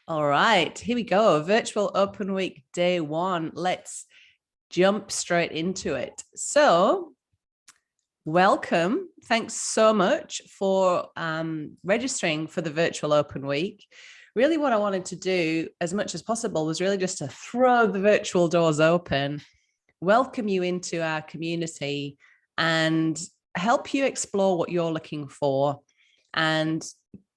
All right, here we go. Virtual Open Week day one. Let's jump straight into it. So, welcome. Thanks so much for registering for the Virtual Open Week. Really, what I wanted to do as much as possible was really just to throw the virtual doors open, welcome you into our community, and help you explore what you're looking for and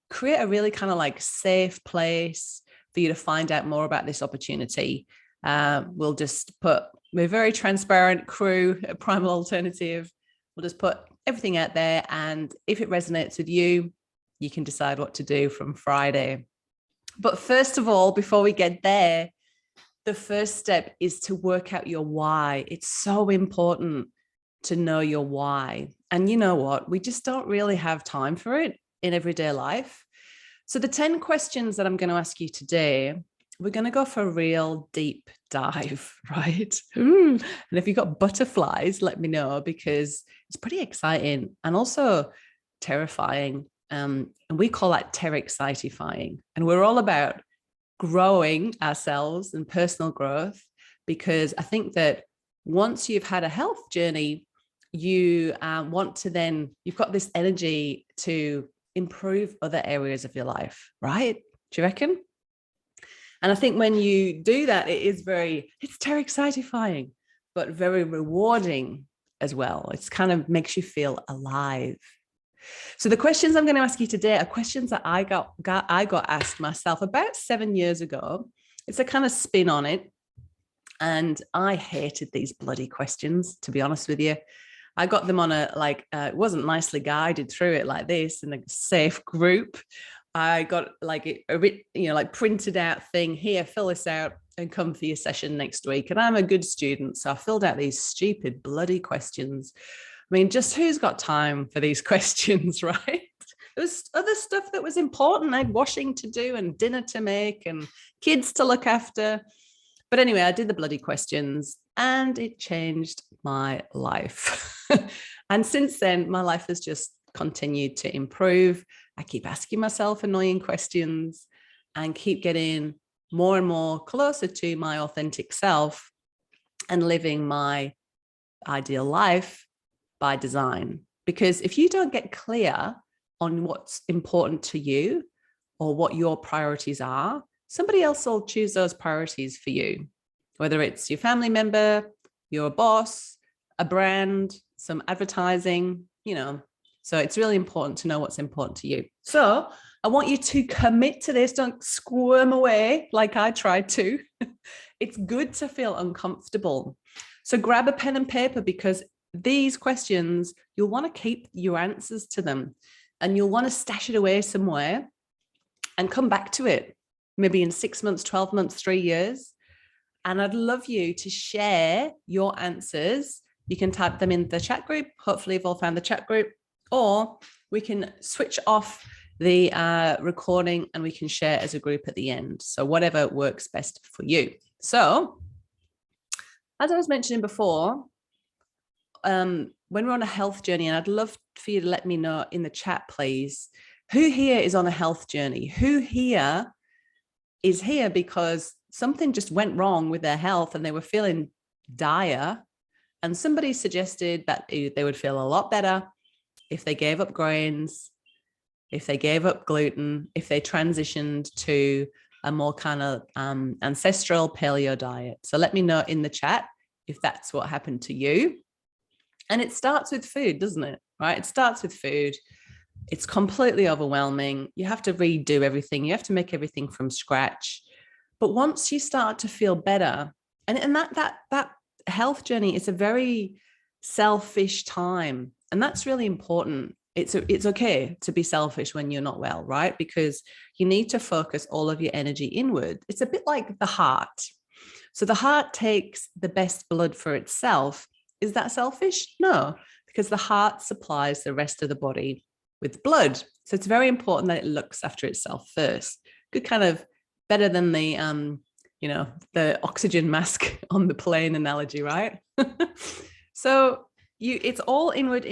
create a really kind of like safe place for you to find out more about this opportunity. We're a very transparent crew at Primal Alternative. We'll just put everything out there. And if it resonates with you, you can decide what to do from Friday. But first of all, before we get there, the first step is to work out your why. It's so important to know your why. And you know what? We just don't really have time for it in everyday life. So the 10 questions that I'm going to ask you today, we're going to go for a real deep dive, right? And if you've got butterflies, let me know, because it's pretty exciting and also terrifying. And we call that terexcitifying. And we're all about growing ourselves and personal growth, because I think that once you've had a health journey, you want to then, you've got this energy to improve other areas of your life, right? Do you reckon? And I think when you do that, it's terexcitifying, but very rewarding as well. It's kind of makes you feel alive. So the questions I'm going to ask you today are questions that I got asked myself about 7 years ago. It's a kind of spin on it. And I hated these bloody questions, to be honest with you. I got them on it wasn't nicely guided through it like this in a safe group. I got printed out thing here, fill this out and come for your session next week. And I'm a good student, so I filled out these stupid bloody questions. I mean, just who's got time for these questions, right? There was other stuff that was important. I had washing to do and dinner to make and kids to look after. But anyway, I did the bloody questions and it changed my life. And since then, my life has just continued to improve. I keep asking myself annoying questions and keep getting more and more closer to my authentic self and living my ideal life by design. Because if you don't get clear on what's important to you or what your priorities are, somebody else will choose those priorities for you, whether it's your family member, your boss, a brand, some advertising, So it's really important to know what's important to you. So I want you to commit to this. Don't squirm away like I tried to. It's good to feel uncomfortable. So grab a pen and paper, because these questions, you'll want to keep your answers to them and you'll want to stash it away somewhere and come back to it, maybe in 6 months, 12 months, 3 years. And I'd love you to share your answers. You can type them in the chat group. Hopefully you've all found the chat group, or we can switch off the recording and we can share as a group at the end. So whatever works best for you. So as I was mentioning before, when we're on a health journey, and I'd love for you to let me know in the chat, please, who here is on a health journey? Who here is here because something just went wrong with their health and they were feeling dire, and somebody suggested that they would feel a lot better if they gave up grains, if they gave up gluten, if they transitioned to a more kind of ancestral paleo diet. So let me know in the chat if that's what happened to you. And it starts with food, doesn't it? Right? It starts with food. It's completely overwhelming. You have to redo everything. You have to make everything from scratch. But once you start to feel better, and that health journey is a very selfish time. And that's really important. It's okay to be selfish when you're not well, right? Because you need to focus all of your energy inward. It's a bit like the heart. So the heart takes the best blood for itself. Is that selfish? No, because the heart supplies the rest of the body with blood. So it's very important that it looks after itself first. Good kind of better than the oxygen mask on the plane analogy, right? So it's all inward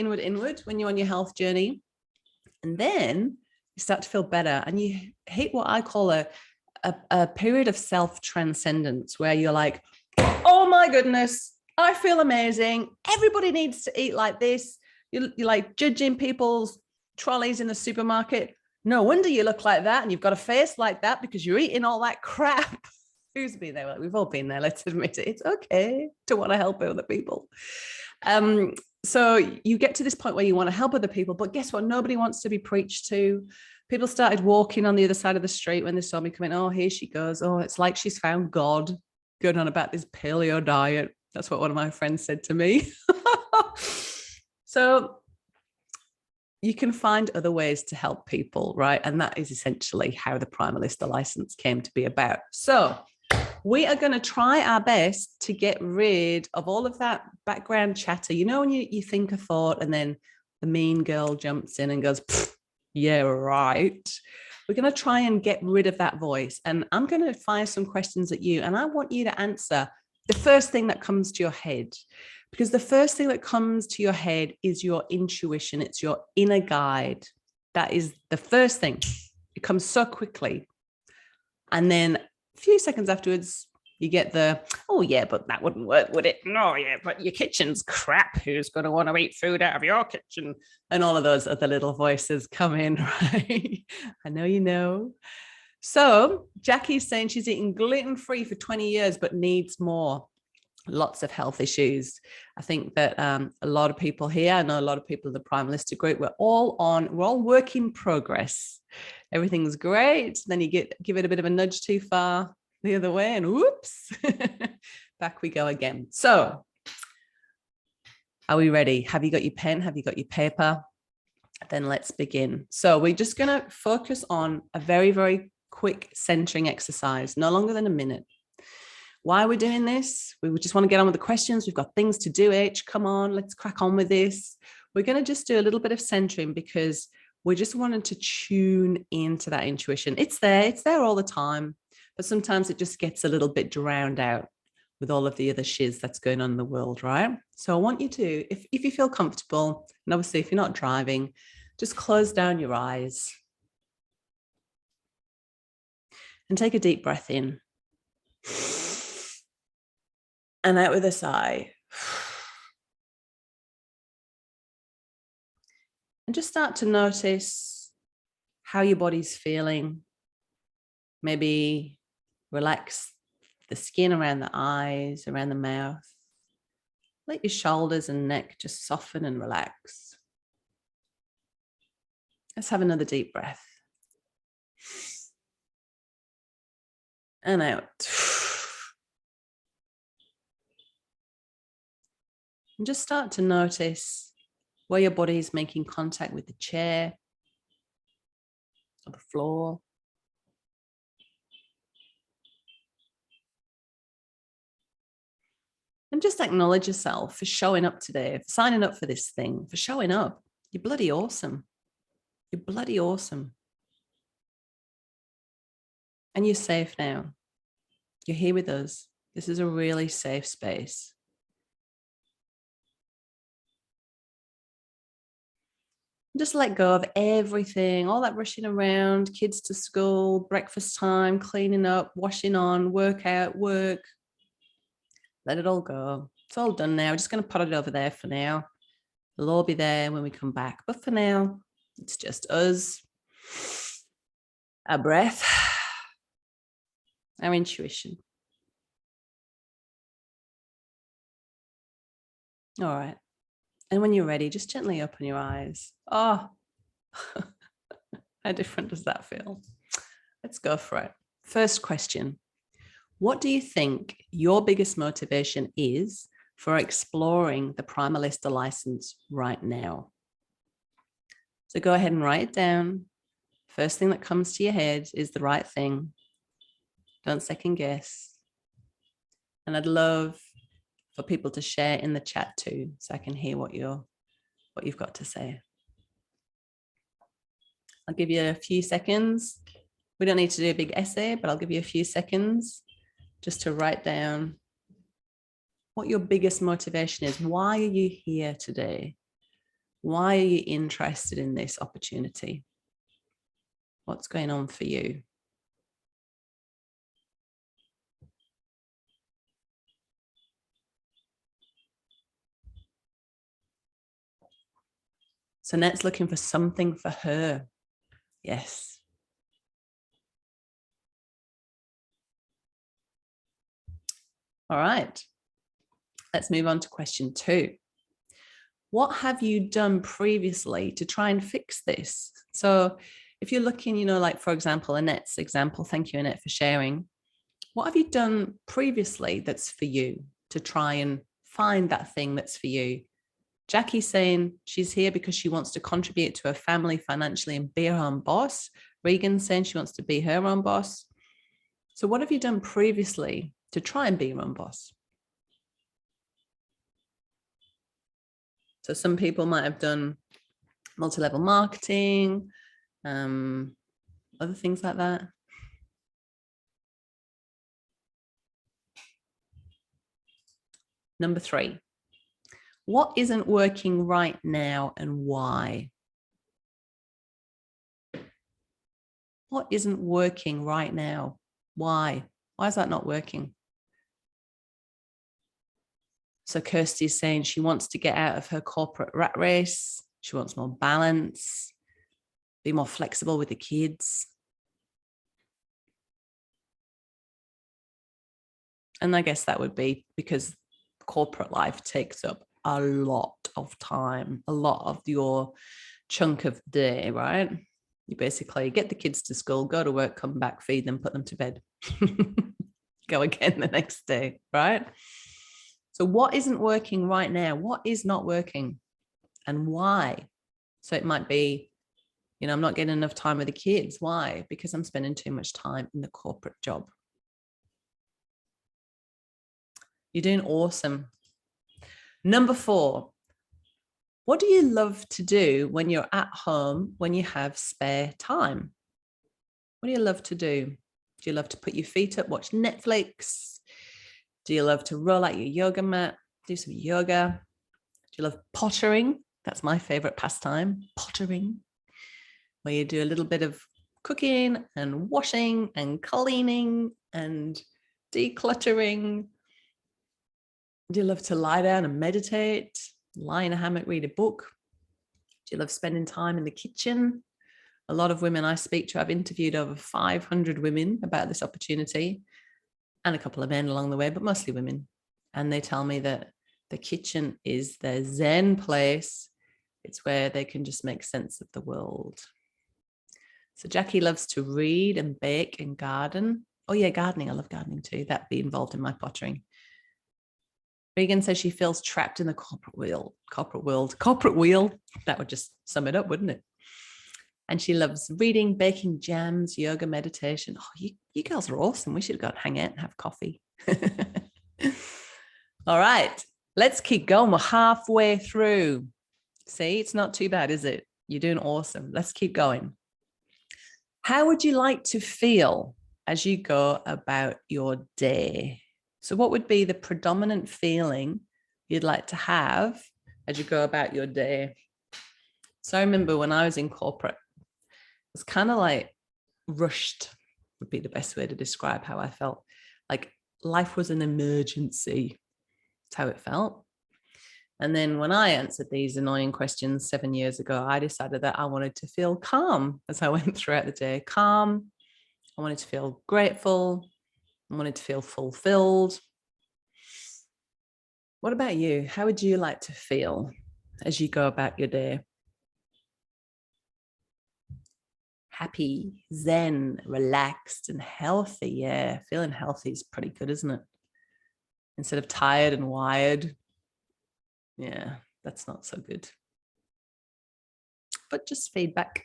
when you're on your health journey. And then you start to feel better and you hit what I call a a period of self-transcendence where you're like, oh my goodness, I feel amazing. Everybody needs to eat like this. You're like judging people's trolleys in the supermarket. No wonder you look like that and you've got a face like that because you're eating all that crap. Who's been there? Well, we've all been there. Let's admit it. It's okay to want to help other people. So you get to this point where you want to help other people, but guess what? Nobody wants to be preached to. People started walking on the other side of the street when they saw me coming. Oh, here she goes. Oh, it's like she's found God, going on about this paleo diet. That's what one of my friends said to me. So you can find other ways to help people, right? And that is essentially how the Primalista license came to be about. So we are going to try our best to get rid of all of that background chatter. You know, when you think a thought and then the mean girl jumps in and goes, yeah, right. We're going to try and get rid of that voice. And I'm going to fire some questions at you. And I want you to answer the first thing that comes to your head. Because the first thing that comes to your head is your intuition. It's your inner guide. That is the first thing. It comes so quickly. And then a few seconds afterwards, you get the, oh yeah, but that wouldn't work, would it? No, yeah, but your kitchen's crap. Who's going to want to eat food out of your kitchen? And all of those other little voices come in, right? I know you know. So Jackie's saying she's eating gluten-free for 20 years, but needs more. Lots of health issues. I think that a lot of people here, I know a lot of people in the Primalista group, we're all work in progress. Everything's great. Then you give it a bit of a nudge too far the other way and whoops, back we go again. So are we ready? Have you got your pen? Have you got your paper? Then let's begin. So we're just going to focus on a very, very quick centering exercise, no longer than a minute. Why are we doing this? We just want to get on with the questions. We've got things to do, H. Come on, let's crack on with this. We're going to just do a little bit of centering because we just wanted to tune into that intuition. It's there all the time, but sometimes it just gets a little bit drowned out with all of the other shiz that's going on in the world, right? So I want you to, if you feel comfortable, and obviously if you're not driving, just close down your eyes and take a deep breath in. And out with a sigh. And just start to notice how your body's feeling. Maybe relax the skin around the eyes, around the mouth. Let your shoulders and neck just soften and relax. Let's have another deep breath. And out. And just start to notice where your body is making contact with the chair or the floor. And just acknowledge yourself for showing up today, for signing up for this thing, for showing up. You're bloody awesome. You're bloody awesome. And you're safe now. You're here with us. This is a really safe space. Just let go of everything, all that rushing around, kids to school, breakfast time, cleaning up, washing on, workout, work. Let it all go. It's all done now. We're just going to put it over there for now. It'll all be there when we come back. But for now, it's just us, our breath, our intuition. All right. And when you're ready, just gently open your eyes. Oh, how different does that feel? Let's go for it. First question. What do you think your biggest motivation is for exploring the Primalista license right now? So go ahead and write it down. First thing that comes to your head is the right thing. Don't second guess. And I'd love for people to share in the chat too, so I can hear what you've got to say. I'll give you a few seconds. We don't need to do a big essay, but I'll give you a few seconds just to write down what your biggest motivation is. Why are you here today? Why are you interested in this opportunity? What's going on for you? So Net's looking for something for her. Yes. All right. Let's move on to question 2. What have you done previously to try and fix this? So if you're looking, like, for example, Annette's example, thank you, Annette, for sharing. What have you done previously that's for you to try and find that thing that's for you? Jackie's saying she's here because she wants to contribute to her family financially and be her own boss. Regan's saying she wants to be her own boss. So what have you done previously to try and be your own boss? So some people might have done multi-level marketing, other things like that. Number 3, what isn't working right now and why? What isn't working right now? Why? Why is that not working? So Kirsty's saying she wants to get out of her corporate rat race. She wants more balance, be more flexible with the kids. And I guess that would be because corporate life takes up a lot of time, a lot of your chunk of the day, right? You basically get the kids to school, go to work, come back, feed them, put them to bed, go again the next day, right? So what isn't working right now? What is not working and why? So it might be, I'm not getting enough time with the kids. Why? Because I'm spending too much time in the corporate job. You're doing awesome. Number 4, what do you love to do when you're at home, when you have spare time? What do you love to do? Do you love to put your feet up, watch Netflix? Do you love to roll out your yoga mat, do some yoga? Do you love pottering? That's my favorite pastime, pottering, where you do a little bit of cooking and washing and cleaning and decluttering. Do you love to lie down and meditate, lie in a hammock, read a book? Do you love spending time in the kitchen? A lot of women I speak to, I've interviewed over 500 women about this opportunity and a couple of men along the way, but mostly women. And they tell me that the kitchen is their Zen place. It's where they can just make sense of the world. So Jackie loves to read and bake and garden. Oh yeah, gardening. I love gardening too. That'd be involved in my pottering. Regan says she feels trapped in the corporate wheel. That would just sum it up, wouldn't it? And she loves reading, baking, jams, yoga, meditation. Oh, you girls are awesome. We should go and hang out and have coffee. All right, let's keep going. We're halfway through. See, it's not too bad, is it? You're doing awesome. Let's keep going. How would you like to feel as you go about your day? So what would be the predominant feeling you'd like to have as you go about your day? So I remember when I was in corporate, it was kind of like rushed, would be the best way to describe how I felt. Like life was an emergency. That's how it felt. And then when I answered these annoying questions 7 years ago, I decided that I wanted to feel calm as I went throughout the day. Calm. I wanted to feel grateful. I wanted to feel fulfilled. What about you? How would you like to feel as you go about your day? Happy, zen, relaxed, and healthy. Yeah, feeling healthy is pretty good, isn't it? Instead of tired and wired. Yeah, that's not so good. But just feedback.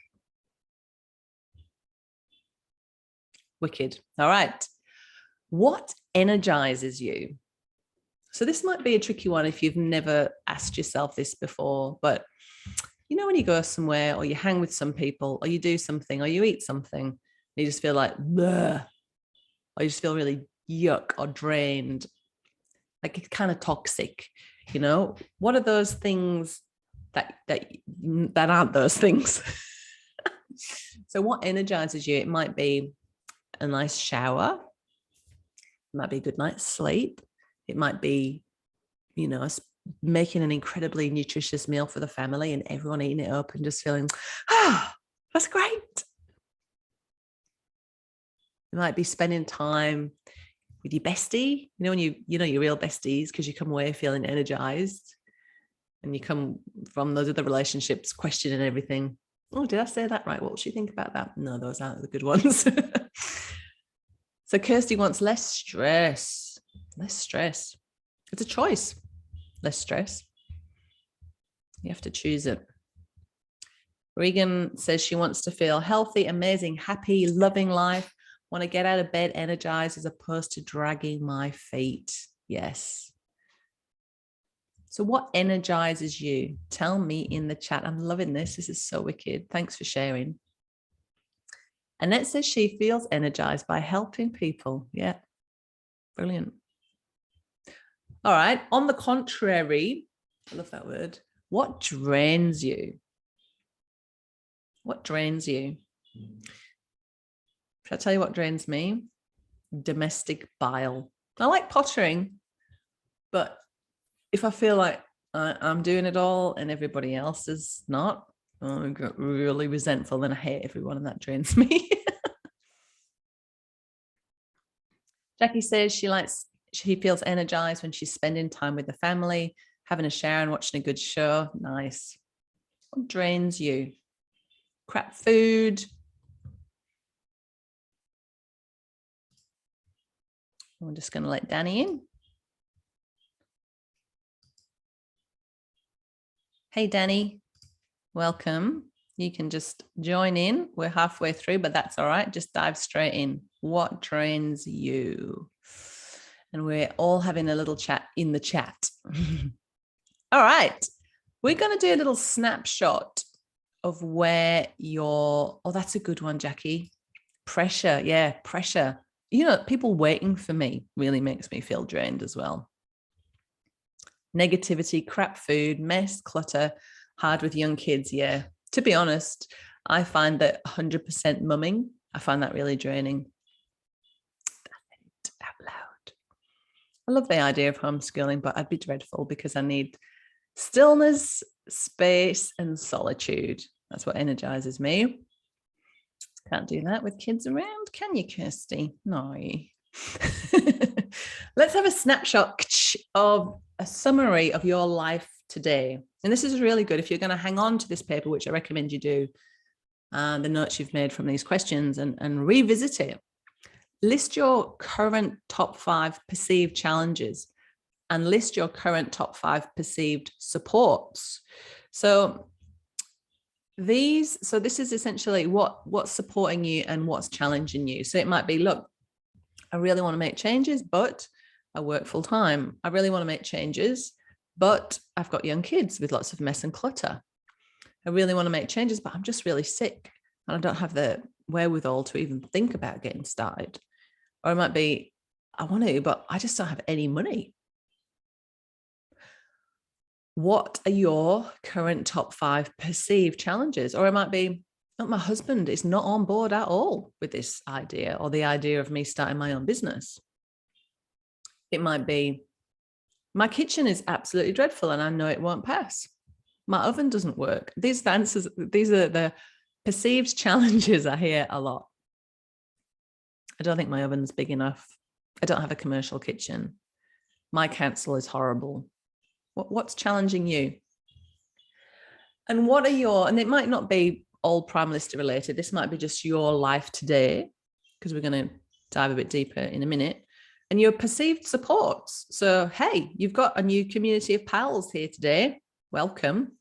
Wicked. All right. What energizes you? So this might be a tricky one if you've never asked yourself this before, but when you go somewhere or you hang with some people or you do something or you eat something, you just feel like, bleh, or you just feel really yuck or drained, like it's kind of toxic, what are those things that aren't those things? So what energizes you? It might be a nice shower. It might be a good night's sleep. It might be, making an incredibly nutritious meal for the family and everyone eating it up and just feeling, ah, that's great. You might be spending time with your bestie, when you know your real besties, because you come away feeling energized and you come from those other relationships questioning everything. Oh, did I say that right? What would she think about that? No, those aren't the good ones. So Kirsty wants less stress. Less stress. It's a choice. Less stress. You have to choose it. Regan says she wants to feel healthy, amazing, happy, loving life. Want to get out of bed energized as opposed to dragging my feet. Yes. So what energizes you? Tell me in the chat. I'm loving this. This is so wicked. Thanks for sharing. Annette says she feels energized by helping people. Yeah. Brilliant. All right. On the contrary, I love that word. What drains you? What drains you? Should I tell you what drains me? Domestic bile. I like pottering, but if I feel like I'm doing it all and everybody else is not, I get really resentful and I hate everyone, and that drains me. Jackie says she feels energized when she's spending time with the family, having a shower and watching a good show. Nice. What drains you? Crap food. I'm just going to let Danny in. Hey, Danny. Welcome. You can just join in. We're halfway through, but that's all right. Just dive straight in. What drains you? And we're all having a little chat in the chat. All right. We're going to do a little snapshot of where you're. Oh, that's a good one, Jackie. Pressure. Yeah, pressure. People waiting for me really makes me feel drained as well. Negativity, crap food, mess, clutter, hard with young kids. Yeah. To be honest, I find that 100% mumming, I find that really draining. Out loud. I love the idea of homeschooling, but I'd be dreadful because I need stillness, space, and solitude. That's what energizes me. Can't do that with kids around, can you, Kirsty? No. Let's have a snapshot of a summary of your life today. And this is really good if you're going to hang on to this paper, which I recommend you do, the notes you've made from these questions and revisit it. List your current top 5 perceived challenges and list your current top 5 perceived supports. So this is essentially what's supporting you and what's challenging you. So it might be, look, I really want to make changes, but I work full time. I really want to make changes, but I've got young kids with lots of mess and clutter. I really want to make changes, but I'm just really sick and I don't have the wherewithal to even think about getting started. Or it might be, I want to, but I just don't have any money. What are your current top 5 perceived challenges? Or it might be, my husband is not on board at all with this idea or the idea of me starting my own business. It might be, my kitchen is absolutely dreadful and I know it won't pass. My oven doesn't work. These are the perceived challenges I hear a lot. I don't think my oven's big enough. I don't have a commercial kitchen. My council is horrible. What's challenging you? And and it might not be all Primalista related. This might be just your life today, because we're going to dive a bit deeper in a minute. And your perceived supports. So, hey, you've got a new community of pals here today. Welcome.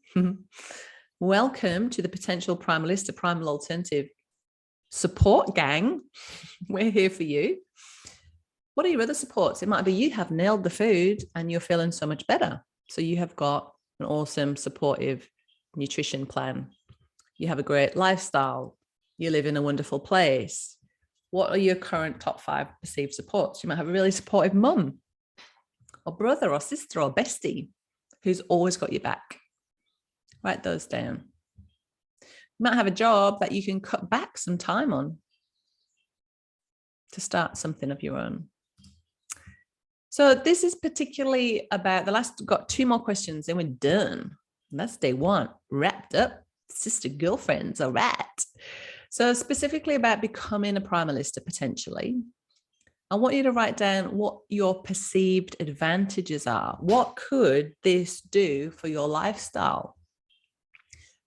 Welcome to the Potential Primalista Primal Alternative Support Gang. We're here for you. What are your other supports? It might be you have nailed the food and you're feeling so much better. So you have got an awesome, supportive nutrition plan. You have a great lifestyle. You live in a wonderful place. What are your current top 5 perceived supports? You might have a really supportive mum or brother or sister or bestie who's always got your back. Write those down. You might have a job that you can cut back some time on to start something of your own. So this is particularly about got 2 more questions, then we're done. And that's day 1, wrapped up. Sister girlfriends, all right. So specifically about becoming a Primalista potentially, I want you to write down what your perceived advantages are. What could this do for your lifestyle?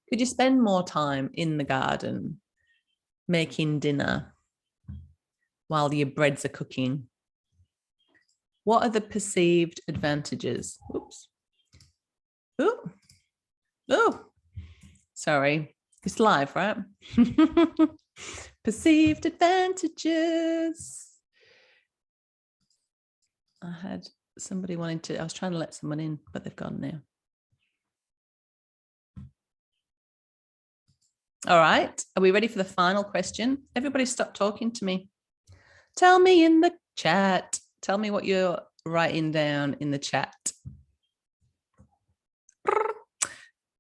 Could you spend more time in the garden making dinner while your breads are cooking? What are the perceived advantages? Oops. Oh, sorry. It's live, right? Perceived advantages. I had somebody I was trying to let someone in, but they've gone now. All right. Are we ready for the final question? Everybody stop talking to me. Tell me in the chat. Tell me what you're writing down in the chat.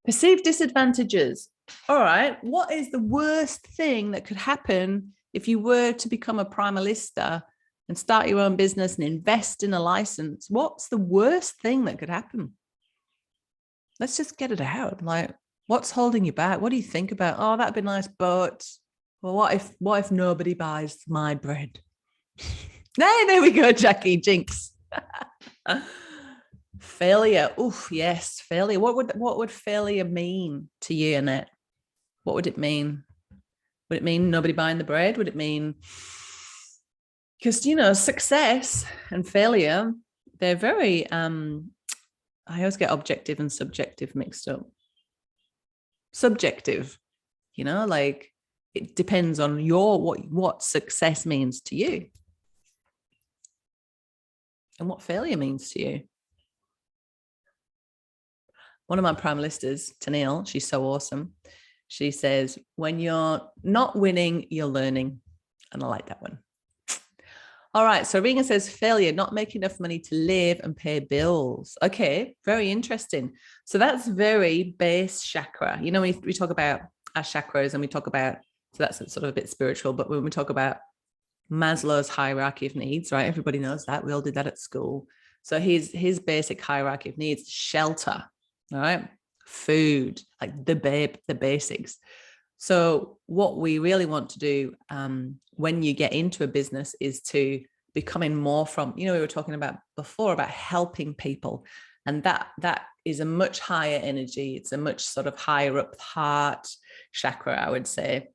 Perceived disadvantages. All right. What is the worst thing that could happen if you were to become a Primalista and start your own business and invest in a license? What's the worst thing that could happen? Let's just get it out. Like, what's holding you back? What do you think about? Oh, that'd be nice, but well, what if nobody buys my bread? Hey, there we go, Jackie. Jinx. Failure. Oof, yes, failure. What would failure mean to you, Annette? What would it mean? Would it mean nobody buying the bread? Would it mean, because success and failure, they're very I always get objective and subjective mixed up. Subjective, like it depends on what success means to you and what failure means to you. One of my Primalistas, Tennille, she's so awesome. She says, when you're not winning, you're learning. And I like that one. All right. So Regan says, failure, not making enough money to live and pay bills. Okay. Very interesting. So that's very base chakra. We talk about our chakras and we talk about, so that's sort of a bit spiritual, but when we talk about Maslow's hierarchy of needs, right? Everybody knows that. We all did that at school. So his basic hierarchy of needs, shelter, all right? Food, like the basics. So what we really want to do when you get into a business is to becoming more from, we were talking about before about helping people. And that is a much higher energy. It's a much sort of higher up heart chakra, I would say.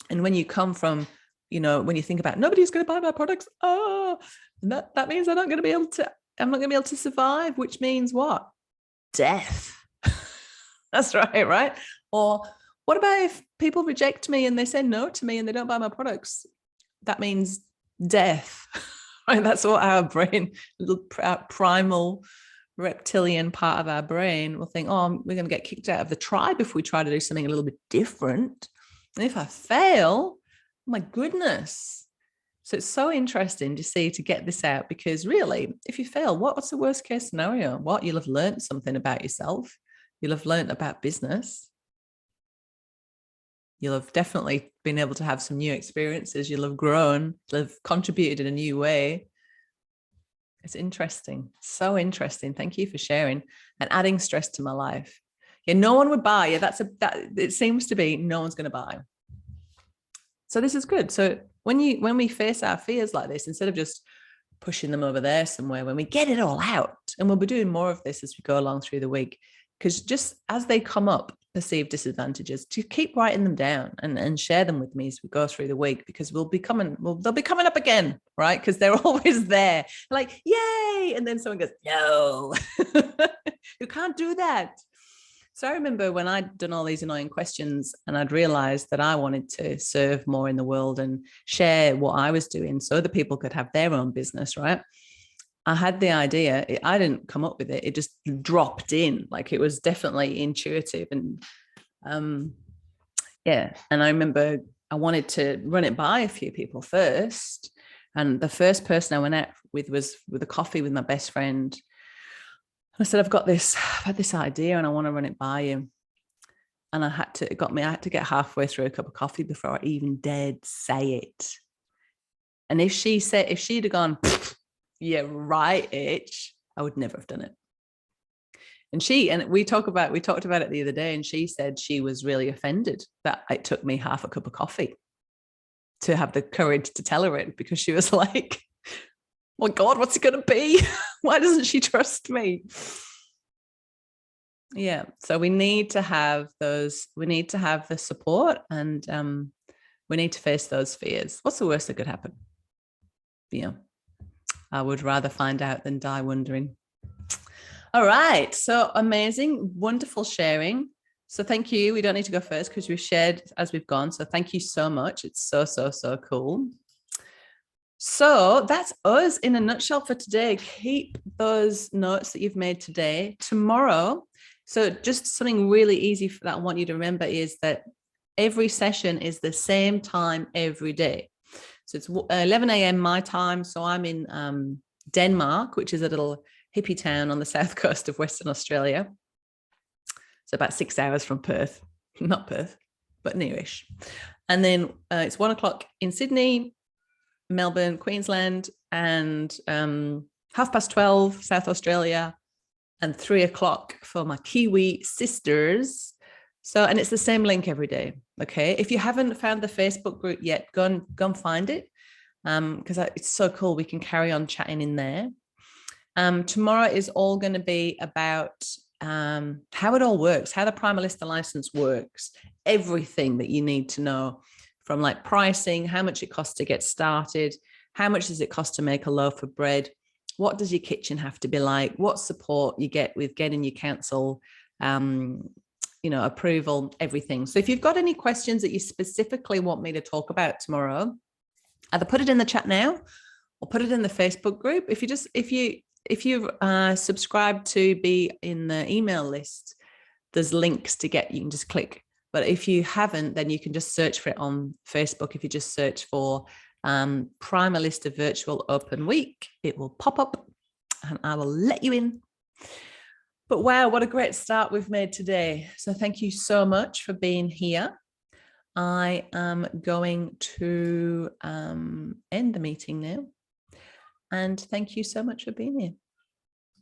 And when you come from, when you think about nobody's going to buy my products, that means I'm not going to be able to survive, which means what? Death. That's right? Or what about if people reject me and they say no to me and they don't buy my products? That means death. Right? That's what our brain, little primal reptilian part of our brain will think, we're going to get kicked out of the tribe if we try to do something a little bit different. And if I fail, oh my goodness. So it's so interesting to get this out, because really, if you fail, what's the worst case scenario? You'll have learned something about yourself. You'll have learned about business. You'll have definitely been able to have some new experiences. You'll have grown, you'll have contributed in a new way. It's interesting. So interesting. Thank you for sharing and adding stress to my life. Yeah, no one would buy. Yeah, it seems to be no one's going to buy. So this is good. So when we face our fears like this, instead of just pushing them over there somewhere, when we get it all out, and we'll be doing more of this as we go along through the week, because just as they come up, perceived disadvantages, to keep writing them down and share them with me as we go through the week, because they'll be coming up again, right? Because they're always there, like, yay. And then someone goes, no, you can't do that. So I remember when I'd done all these annoying questions and I'd realized that I wanted to serve more in the world and share what I was doing so other people could have their own business, right? I had the idea. I didn't come up with it. It just dropped in. Like, it was definitely intuitive. And and I remember I wanted to run it by a few people first. And the first person I went out with was with a coffee with my best friend. I said, I've had this idea and I want to run it by you. And I had to get halfway through a cup of coffee before I even dared say it. And if she'd have gone, Yeah, right, H. I would never have done it. And we talked about it the other day, and she said she was really offended that it took me half a cup of coffee to have the courage to tell her it, because she was like, my God, what's it going to be? Why doesn't she trust me? Yeah. So we need to have the support, and we need to face those fears. What's the worst that could happen? Yeah. I would rather find out than die wondering. All right. So amazing, wonderful sharing. So thank you. We don't need to go first because we've shared as we've gone. So thank you so much. It's so, so, so cool. So that's us in a nutshell for today. Keep those notes that you've made today. Tomorrow, so just something really easy that I want you to remember is that every session is the same time every day. So it's 11 a.m. my time. So I'm in Denmark, which is a little hippie town on the south coast of Western Australia. So about 6 hours from Perth, not Perth, but nearish. And then it's 1 o'clock in Sydney, Melbourne, Queensland, and 12:30 South Australia, and 3 o'clock for my Kiwi sisters. So, and it's the same link every day. Okay. If you haven't found the Facebook group yet, go and find it. Because it's so cool. We can carry on chatting in there. Tomorrow is all going to be about how it all works, how the Primalista license works, everything that you need to know, from like pricing, how much it costs to get started, how much does it cost to make a loaf of bread, what does your kitchen have to be like, what support you get with getting your council approval, everything. So if you've got any questions that you specifically want me to talk about tomorrow, either put it in the chat now or put it in the Facebook group. If you subscribe to be in the email list, there's links to get, you can just click. But if you haven't, then you can just search for it on Facebook. If you just search for Primalista Virtual Open Week, it will pop up and I will let you in. But wow, what a great start we've made today. So thank you so much for being here. I am going to end the meeting now. And thank you so much for being here.